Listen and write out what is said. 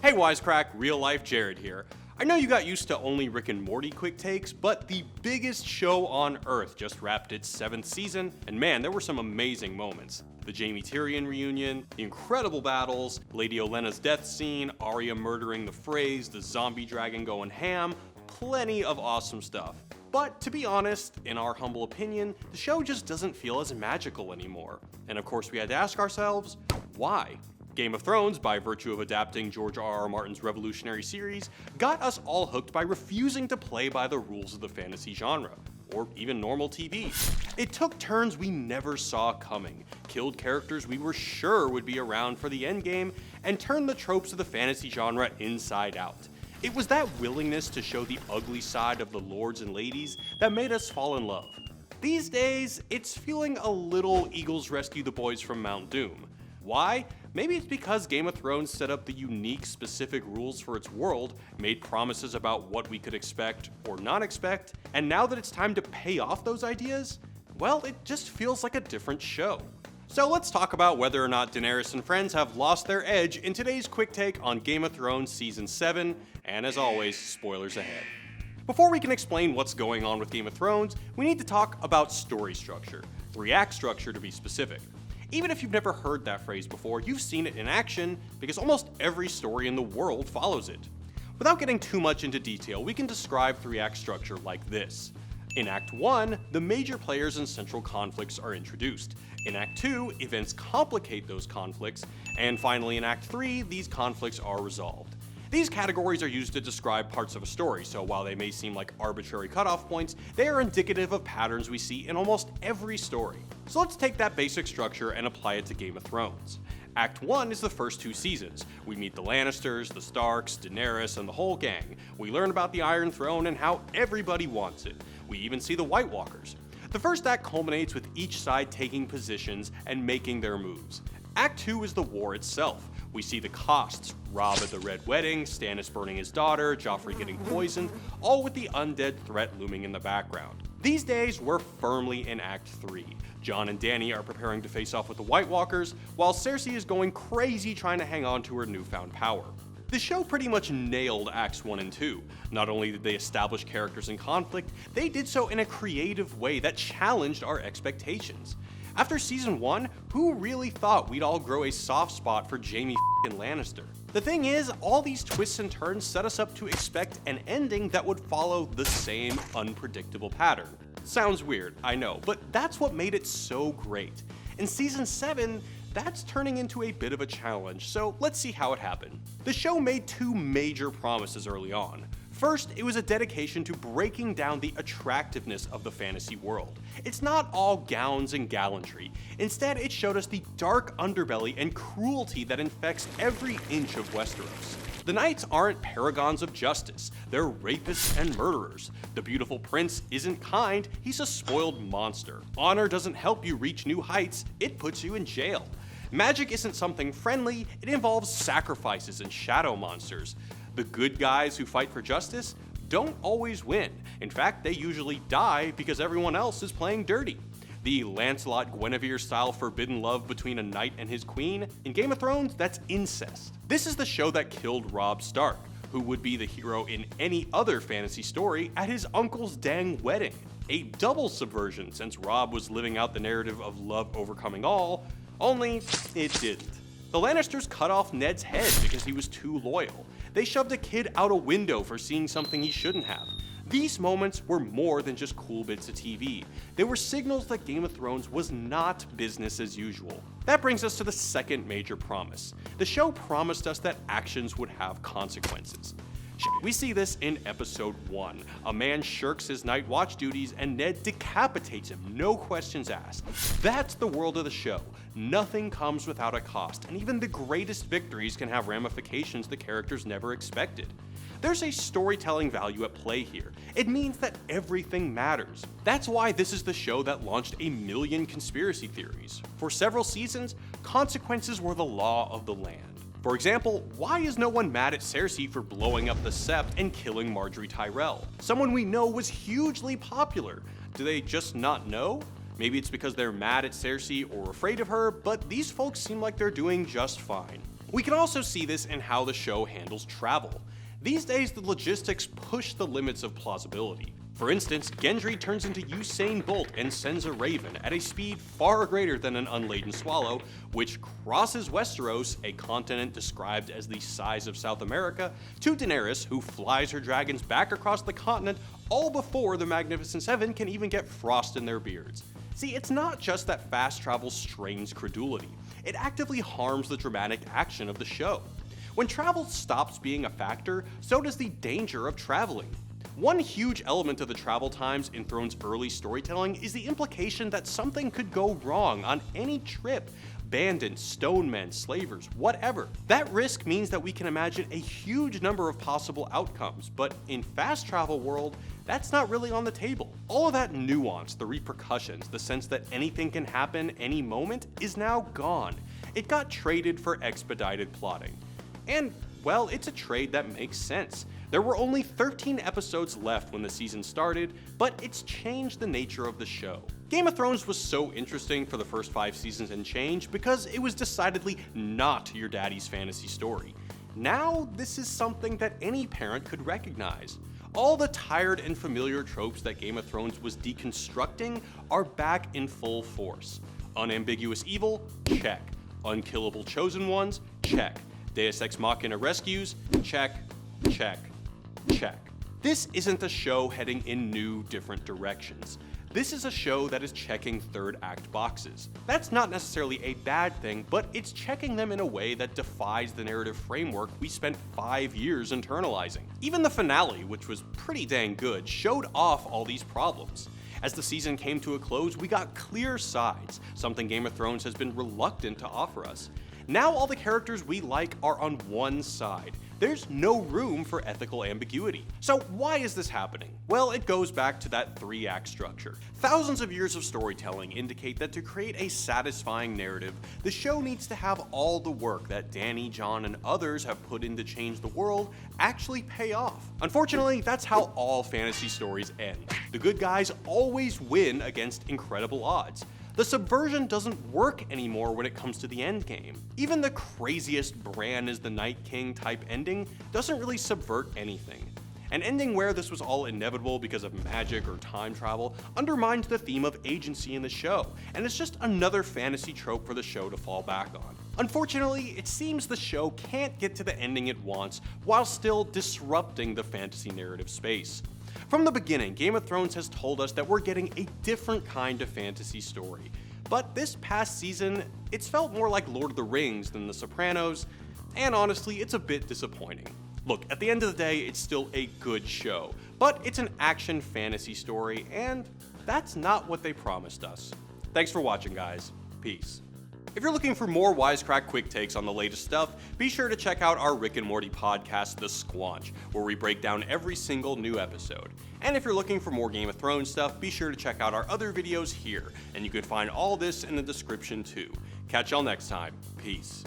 Hey Wisecrack, real life Jared here. I know you got used to only Rick and Morty quick takes, but the biggest show on earth just wrapped its 7th season, and man, there were some amazing moments. The Jamie Tyrion reunion, the incredible battles, Lady Olenna's death scene, Arya murdering the Freys, the zombie dragon going ham, plenty of awesome stuff. But to be honest, in our humble opinion, the show just doesn't feel as magical anymore. And of course we had to ask ourselves, why? Game of Thrones, by virtue of adapting George R.R. Martin's revolutionary series, got us all hooked by refusing to play by the rules of the fantasy genre, or even normal TV. It took turns we never saw coming, killed characters we were sure would be around for the endgame, and turned the tropes of the fantasy genre inside out. It was that willingness to show the ugly side of the lords and ladies that made us fall in love. These days, it's feeling a little Eagles Rescue the Boys from Mount Doom. Why? Maybe it's because Game of Thrones set up the unique, specific rules for its world, made promises about what we could expect or not expect, and now that it's time to pay off those ideas, well, it just feels like a different show. So let's talk about whether or not Daenerys and friends have lost their edge in today's quick take on Game of Thrones Season 7, and as always, spoilers ahead. Before we can explain what's going on with Game of Thrones, we need to talk about story structure, 3-act structure to be specific. Even if you've never heard that phrase before, you've seen it in action because almost every story in the world follows it. Without getting too much into detail, we can describe 3-act structure like this. In Act 1, the major players and central conflicts are introduced. In Act 2, events complicate those conflicts, and finally in Act 3, these conflicts are resolved. These categories are used to describe parts of a story, so while they may seem like arbitrary cutoff points, they are indicative of patterns we see in almost every story. So let's take that basic structure and apply it to Game of Thrones. Act 1 is the first 2 seasons. We meet the Lannisters, the Starks, Daenerys, and the whole gang. We learn about the Iron Throne and how everybody wants it. We even see the White Walkers. The first act culminates with each side taking positions and making their moves. Act 2 is the war itself. We see the costs, Robb at the Red Wedding, Stannis burning his daughter, Joffrey getting poisoned, all with the undead threat looming in the background. These days, we're firmly in Act 3. Jon and Dany are preparing to face off with the White Walkers, while Cersei is going crazy trying to hang on to her newfound power. The show pretty much nailed Acts 1 and 2. Not only did they establish characters in conflict, they did so in a creative way that challenged our expectations. After Season 1, who really thought we'd all grow a soft spot for Jaime Lannister? The thing is, all these twists and turns set us up to expect an ending that would follow the same unpredictable pattern. Sounds weird, I know, but that's what made it so great. In Season 7, that's turning into a bit of a challenge, so let's see how it happened. The show made 2 major promises early on. First, it was a dedication to breaking down the attractiveness of the fantasy world. It's not all gowns and gallantry. Instead, it showed us the dark underbelly and cruelty that infects every inch of Westeros. The knights aren't paragons of justice, they're rapists and murderers. The beautiful prince isn't kind, he's a spoiled monster. Honor doesn't help you reach new heights, it puts you in jail. Magic isn't something friendly, it involves sacrifices and shadow monsters. The good guys who fight for justice don't always win. In fact, they usually die because everyone else is playing dirty. The Lancelot-Guinevere-style forbidden love between a knight and his queen, in Game of Thrones, that's incest. This is the show that killed Robb Stark, who would be the hero in any other fantasy story at his uncle's dang wedding. A double subversion since Robb was living out the narrative of love overcoming all, only it didn't. The Lannisters cut off Ned's head because he was too loyal. They shoved a kid out a window for seeing something he shouldn't have. These moments were more than just cool bits of TV. They were signals that Game of Thrones was not business as usual. That brings us to the second major promise. The show promised us that actions would have consequences. We see this in episode 1. A man shirks his night watch duties and Ned decapitates him, no questions asked. That's the world of the show. Nothing comes without a cost, and even the greatest victories can have ramifications the characters never expected. There's a storytelling value at play here. It means that everything matters. That's why this is the show that launched a million conspiracy theories. For several seasons, consequences were the law of the land. For example, why is no one mad at Cersei for blowing up the Sept and killing Marjorie Tyrell? Someone we know was hugely popular. Do they just not know? Maybe it's because they're mad at Cersei or afraid of her, but these folks seem like they're doing just fine. We can also see this in how the show handles travel. These days, the logistics push the limits of plausibility. For instance, Gendry turns into Usain Bolt and sends a raven at a speed far greater than an unladen swallow, which crosses Westeros, a continent described as the size of South America, to Daenerys, who flies her dragons back across the continent all before the Magnificent Seven can even get frost in their beards. See, it's not just that fast travel strains credulity, it actively harms the dramatic action of the show. When travel stops being a factor, so does the danger of traveling. One huge element of the travel times in Thrones' early storytelling is the implication that something could go wrong on any trip. Bandits, stone men, slavers, whatever. That risk means that we can imagine a huge number of possible outcomes, but in fast travel world, that's not really on the table. All of that nuance, the repercussions, the sense that anything can happen any moment is now gone. It got traded for expedited plotting. And, well, it's a trade that makes sense. There were only 13 episodes left when the season started, but it's changed the nature of the show. Game of Thrones was so interesting for the first 5 seasons and change because it was decidedly not your daddy's fantasy story. Now, this is something that any parent could recognize. All the tired and familiar tropes that Game of Thrones was deconstructing are back in full force. Unambiguous evil? Check. Unkillable chosen ones? Check. Deus Ex Machina rescues? Check. Check. Check. This isn't a show heading in new, different directions. This is a show that is checking third act boxes. That's not necessarily a bad thing, but it's checking them in a way that defies the narrative framework we spent 5 years internalizing. Even the finale, which was pretty dang good, showed off all these problems. As the season came to a close, we got clear sides, something Game of Thrones has been reluctant to offer us. Now all the characters we like are on one side. There's no room for ethical ambiguity. So why is this happening? Well, it goes back to that 3-act structure. Thousands of years of storytelling indicate that to create a satisfying narrative, the show needs to have all the work that Dany, Jon, and others have put in to change the world actually pay off. Unfortunately, that's how all fantasy stories end. The good guys always win against incredible odds. The subversion doesn't work anymore when it comes to the endgame. Even the craziest Bran is the Night King type ending doesn't really subvert anything. An ending where this was all inevitable because of magic or time travel undermines the theme of agency in the show, and it's just another fantasy trope for the show to fall back on. Unfortunately, it seems the show can't get to the ending it wants while still disrupting the fantasy narrative space. From the beginning, Game of Thrones has told us that we're getting a different kind of fantasy story. But this past season, it's felt more like Lord of the Rings than The Sopranos, and honestly, it's a bit disappointing. Look, at the end of the day, it's still a good show, but it's an action fantasy story, and that's not what they promised us. Thanks for watching, guys. Peace. If you're looking for more Wisecrack quick takes on the latest stuff, be sure to check out our Rick and Morty podcast, The Squanch, where we break down every single new episode. And if you're looking for more Game of Thrones stuff, be sure to check out our other videos here, and you can find all this in the description too. Catch y'all next time. Peace.